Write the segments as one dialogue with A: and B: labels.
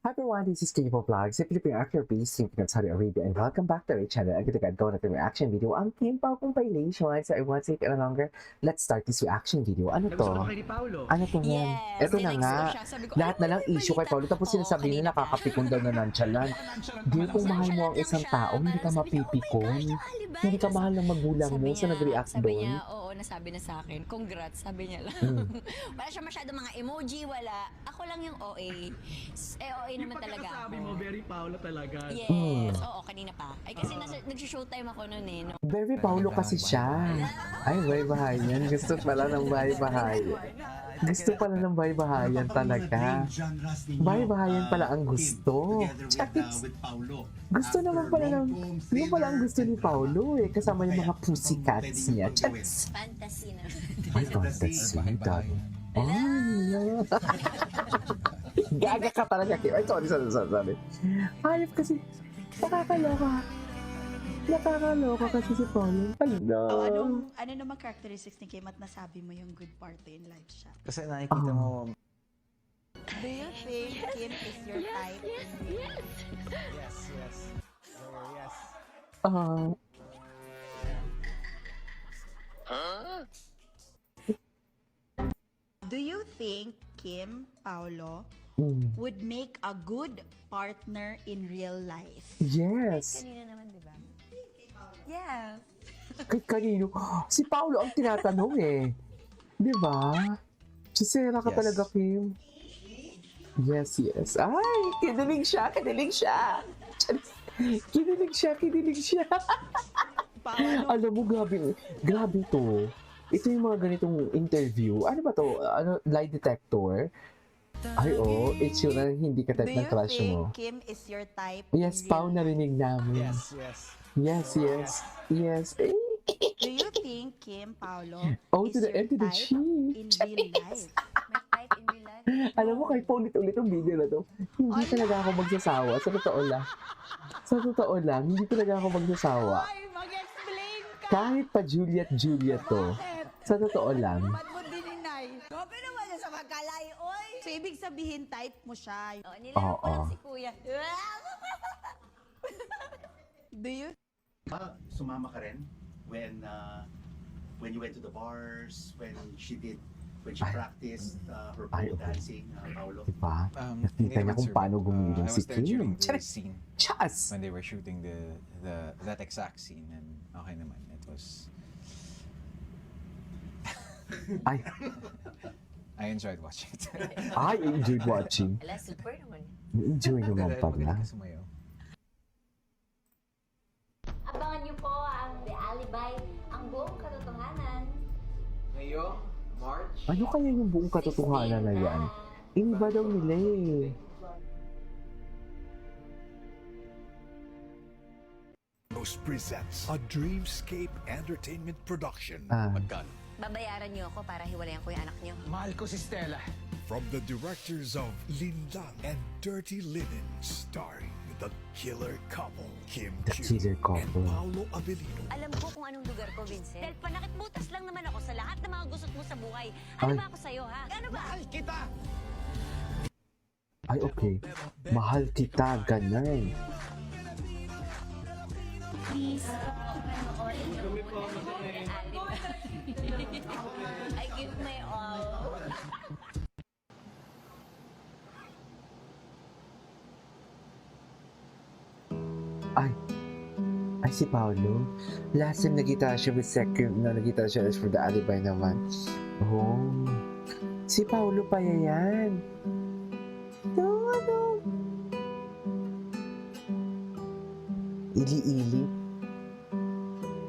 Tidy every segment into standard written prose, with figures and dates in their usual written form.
A: Hi everyone, this is Kibo Vlogs, a Filipino actor based in Saudi Arabia, and welcome back to our channel. Agad-agad go natin reaction video ang Kim Pao kong violation. So I won't take any longer. Let's start this reaction video. Ano
B: Nagustuhan
A: to?
B: mo kay ni Paolo?
A: Ano to yan?
C: Yes,
A: Ito na
C: ninext
A: nga.
C: ko siya. Sabi ko,
A: Lahat na lang
C: may
A: issue kay
C: balita.
A: Paolo. Tapos
C: Oo,
A: sinasabi nila
C: kanina pa.
A: nakakapikon daw na nonchalant. Di kung mahal mo ang isang tao, hindi ka mapipikon. Hindi ka mahal ng magulang mo sa nag-react
C: sabi
A: doon.
C: niya, oo, nasabi na sa akin. Congrats, sabi niya lang. Wala siya masyado mga emoji, wala. Ako lang yung OA. OA naman talaga ako.
B: Sabi mo, very Paolo talaga.
C: Yes, oo, kanina pa. Ay, kasi nag-showtime ako noon eh. No?
A: Very Paolo kasi siya. Ay, bahay-bahayan. Gusto pala ng bahay-bahayan. Gusto pala ng bahay-bahayan talaga. Bahay-bahayan pala ang gusto. Charis. Gusto naman pala ng... Yung pala ang gusto ni Paolo eh. Kasama yung mga pussycats niya. Charis.
C: Fantasy na.
A: Ay, fantasy. Dami. Ay, gaga ka talaga, Kim. Ay, sorry. Hayop kasi. Nakakaloka. Nakakaloka kasi si Paolo. Ano?
D: Ano naman characteristics ni Kim at nasabi mo yung good party in life siya?
E: Kasi nakikita mo,
D: Do you think Kim is your type?
E: yes.
A: Ah,
D: Do you think Kim Paolo
A: mm,
D: would make a good partner in real life?
A: yes.
C: Kanina naman, di ba? Yes.
A: Kahit kanino. Si Paolo ang tinatanong eh. Di ba? Sisera ka
E: Yes.
A: talaga, Kim. Yes. Ay, kinilig siya. Kinilig siya.
D: Paolo,
A: Alam mo, grabe to. Ito yung mga ganitong interview. Ano ba to? Lie detector? Ay, it's yun na hindi ka
D: do
A: type
D: you
A: ng crush
D: think
A: mo.
D: Kim is your type
A: Yes,
D: in
A: Pao,
D: real life?
A: narinig namin. Yes. Eh,
D: Do you think Kim Paolo
A: O
D: is
A: to the
D: your
A: M to the
D: type
A: G.
D: in real life?
C: May type in real life.
A: Alam mo, kahit paulit-ulit ang video na to, hindi talaga ako magsasawa. Sa totoo lang, hindi talaga ako magsasawa.
D: Ay, mag-explain ka!
A: Kahit pa Juliet to, sa totoo lang,
D: Ba't mo dininay? Grabe naman yan sa magkalay, oy! So, ibig sabihin, type mo siya.
C: Oh, nilalaro ko
A: Oo.
C: lang si kuya.
D: Do you
F: Sumama ka rin when you went to the bars, when she practiced her pole dancing, Paolo?
A: diba?
E: hindi
A: Nakita niya
E: naman,
A: kung
E: sir,
A: paano
E: but,
A: gumiling
E: I
A: si
E: was there during
A: Kim.
E: the scene
A: Chas!
E: when they were shooting that exact scene, and okay naman. It was,
A: Ay,
E: I enjoyed watching it.
A: I enjoyed watching.
C: Ala, super naman.
A: Enjoy naman
E: Magaling
A: pala.
E: ka sumayaw.
G: Abangan niyo po ang The Alibay, ang buong katotohanan.
H: Ngayong March,
A: Ano kaya yung buong katotohanan na yan? Iniba daw nila eh.
I: Presents a Dreamscape Entertainment production
C: Babayaran niyo ako para hiwalayan ko yung anak niyo.
B: Mahal ko si Stella.
I: from the directors of Lindang and Dirty Linen, starring the killer couple Kim
A: The
I: Chiu
A: killer
I: and
A: couple.
I: Paulo Avellino.
C: Alam ko kung anong lugar ko, Vincent. Dahil panakit butas lang naman ako sa lahat ng mga gusot mo sa buhay. Ano
A: Ay.
C: ba ako sa'yo, ha? Ano ba?
A: Ay, okay. Mahal kita, ganyan.
G: Please, panoorin niyo po.
C: I give my all.
A: Ay, si Paolo. Last time nagkita siya with Second, na nagkita siya is for the Alibay naman. Oh. Si Paolo pa yan. Ano? Ili-ili.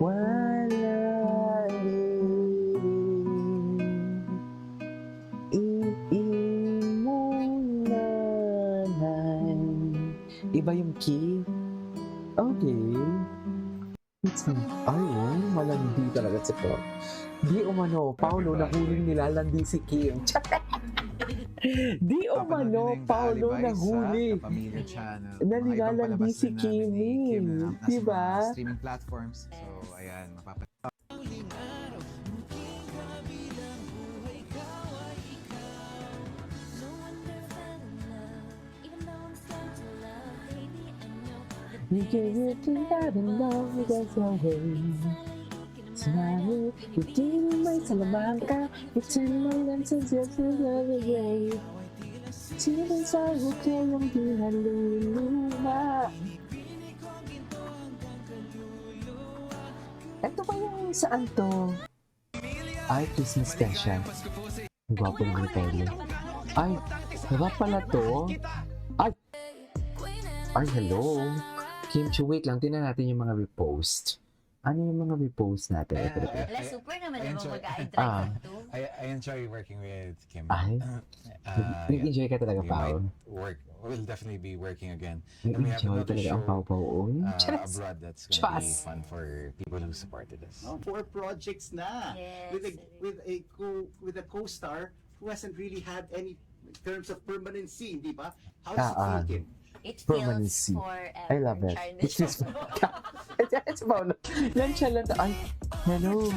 A: Wala iimunanan. Iba yung key. Okay. Ay, malandi talaga si Paul. Di umano, Paolo, nahuling nilalandi si Kim. Di umano, Paolo, nahuli.
E: Kapamilya Channel.
A: Nanilalandi si Kimi. Diba?
E: Streaming platforms. So, ayan, mapapanood.
G: Even though I'm still
A: You can you think I don't know that's your way. Smile, hindi mo may salamangka. Itin mo lang sa just another way. Sino sa kayong di naluluma? Ito ba yung saan to? Ay, Christmas ka siya. Ang gwapo naman ni Pele. Ay, harap pala to. Ay, hello. Kimchi, wait lang. Tingnan natin yung mga repost. Ano yung mga repost natin?
C: Wala, super naman naman
E: enjoy-
C: mag-drive to.
E: I enjoy working with Kim.
A: Ay, nag-enjoy ka talaga,
E: we
A: Pao.
E: We'll definitely be working again. And we have
A: Nag-enjoy
E: another
A: talaga ang
E: show
A: Pao-Pao. Charas!
E: abroad that's gonna be
A: Chas!
E: fun for people who supported us.
F: No, 4 projects na
C: Yes.
F: with a co-star who hasn't really had any terms of permanency, di ba? How's it feel, Kim?
C: It feels
A: Permanency.
C: forever.
A: I love it.
C: Charles.
A: It's just... It's Paolo. Yan siya lang. Ay, hello.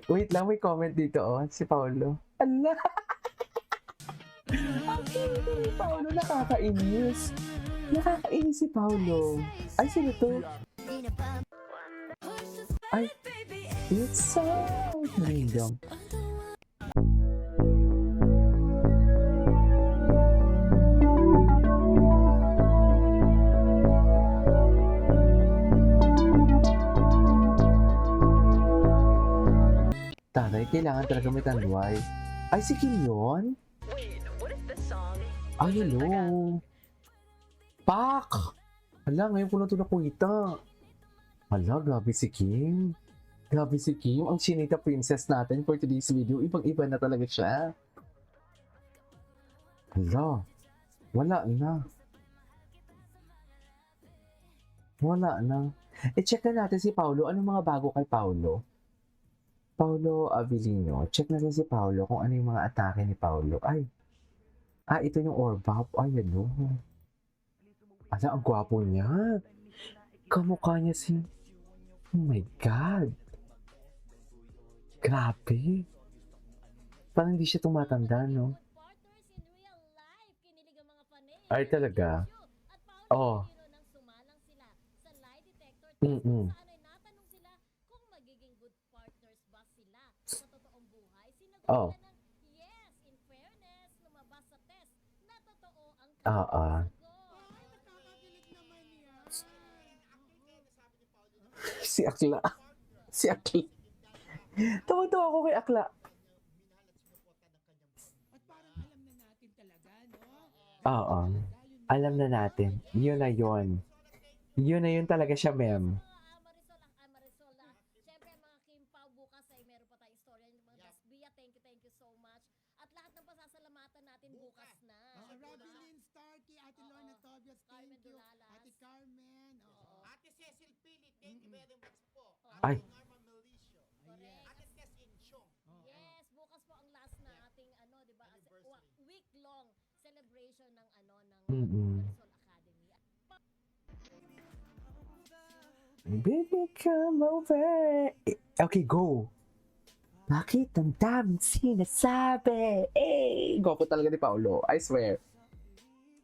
A: Wait lang, may comment dito, oh. Si Paolo. Ala! Ang cute ni Paolo. Nakakainis. Nakakainis si Paolo. Ay, sino to? Ay, it's so random. Taray, kailangan talaga may tanduay. Ay, si Kim yun? Ay, hello. Pak! Hala, ngayon ko na ito nakita. Hala, grabe si Kim. Grabe si Kim. Ang Chinita Princess natin for today's video. Ibang-iba na talaga siya. Hala. Wala na. Wala na. E-check na natin si Paolo. Anong mga bago kay Paolo? Paolo Avellino. Check natin si Paolo kung ano yung mga atake ni Paolo. Ay. Ito yung Orbap. Ay, ano. Ala, ang gwapo niya. Kamukha niya si... Oh my God. Grabe. Parang hindi siya tumatanda, no? Ay, talaga. Oh. Mm-mm. Oh. Si Akla. Si Akla. Tawa-tawa ako kay Akla. Oo. Alam na natin. Yun na yun. Yun na yun talaga siya, ma'am.
G: Siyempre mga Kim Pao, bukas ay meron pa tayong istorya ng mga Dasbia. Thank you so much. At lahat ng pasasalamatan natin bukas na.
D: Robin Starkey, Ate Lorna Tobias,
G: Carmen
D: thank you.
G: Dulalas.
D: Ate Carmen, oo.
J: Ate Cecil Pili, thank you very much po.
A: Ay.
J: Norma Melicio.
G: Correct.
J: Ate Tess Inchong.
G: Yes, bukas po ang last na ating di ba? Week-long celebration ng
A: Mm-mm.
G: Marisol Academy.
A: Baby, come over. Okay, go. Bakit ang daming sinasabi? Gwapo talaga ni Paolo. I swear.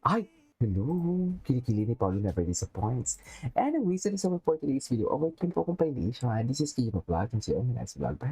A: Ay, hello. Kilikili ni Paolo never disappoints. Anyway, so this is all for today's video. Over Kim po kung pa hindi siya. This is Kim Vlog. And see you on the next vlog. Bye.